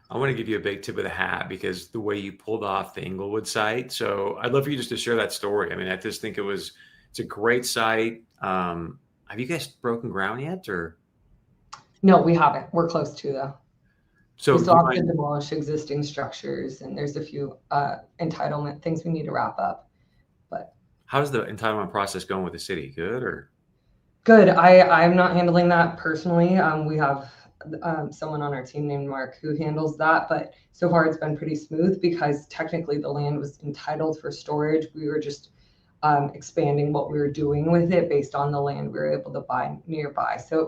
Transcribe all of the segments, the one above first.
I want to give you a big tip of the hat because the way you pulled off the Inglewood site. So I'd love for you just to share that story. I mean, I just think it's a great site. Have you guys broken ground yet, or No, we haven't. We're close to though. We so? Do still you have to mind? demolish existing structures, and there's a few entitlement things we need to wrap up. But How's the entitlement process going with the city? Good or? good. I'm not handling that personally. We have someone on our team named Mark who handles that, but so far it's been pretty smooth because technically the land was entitled for storage. We were just expanding what we were doing with it based on the land we were able to buy nearby. So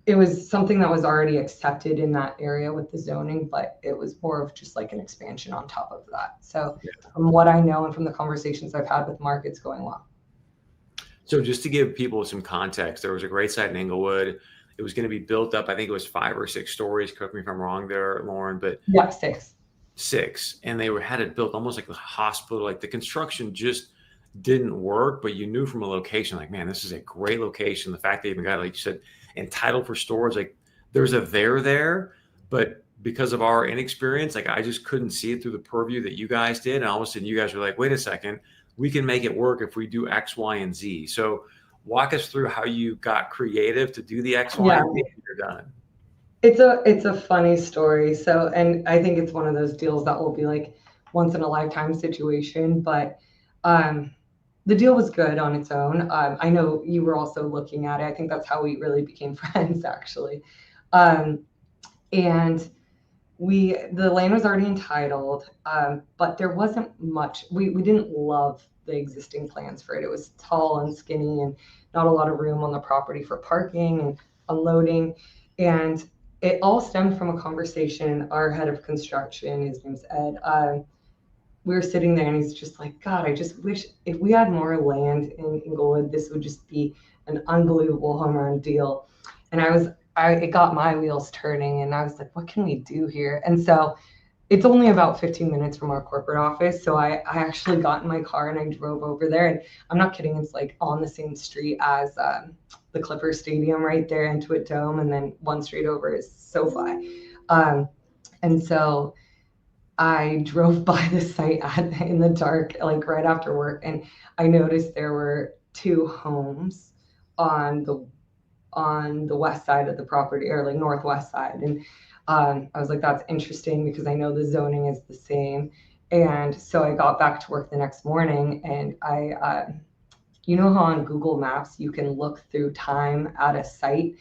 it was something that was already accepted in that area with the zoning, but it was more of just like an expansion on top of that. So from what I know and from the conversations I've had with Mark, it's going well. So just to give people some context, there was a great site in Inglewood. It was going to be built up. I think it was 5 or 6 stories. Correct me if I'm wrong there, Lauren, but Yeah, 6. six. And they had it built almost like a hospital. Like the construction just didn't work, but you knew from a location, like, man, this is a great location. The fact they even got, like you said, entitled for storage, like there's a there, but because of our inexperience, like I just couldn't see it through the purview that you guys did. And all of a sudden you guys were like, wait a second, we can make it work if we do X, Y, and Z. So walk us through how you got creative to do the X, Y, Yeah, and Z and you're done. it's a funny story. So, and I think it's one of those deals that will be like once in a lifetime situation. But um, the deal was good on its own. I know you were also looking at it. I think that's how we really became friends, actually. Um, and the land was already entitled, but there wasn't much. We didn't love the existing plans for it. It was tall and skinny, and not a lot of room on the property for parking and unloading. And it all stemmed from a conversation. Our head of construction, his name's Ed. We were sitting there, and he's just like, God, I just wish if we had more land in Inglewood, this would just be an unbelievable home run deal. And it got my wheels turning, and I was like, what can we do here? And so it's only about 15 minutes from our corporate office. So I actually got in my car and I drove over there. And I'm not kidding, it's like on the same street as the Clippers Stadium right there, Intuit Dome. And then one street over is SoFi. And so I drove by the site in the dark, like right after work, and I noticed there were two homes on the west side of the property, or like northwest side. And I was like, that's interesting because I know the zoning is the same. And so I got back to work the next morning, and you know how on Google Maps you can look through time at a site.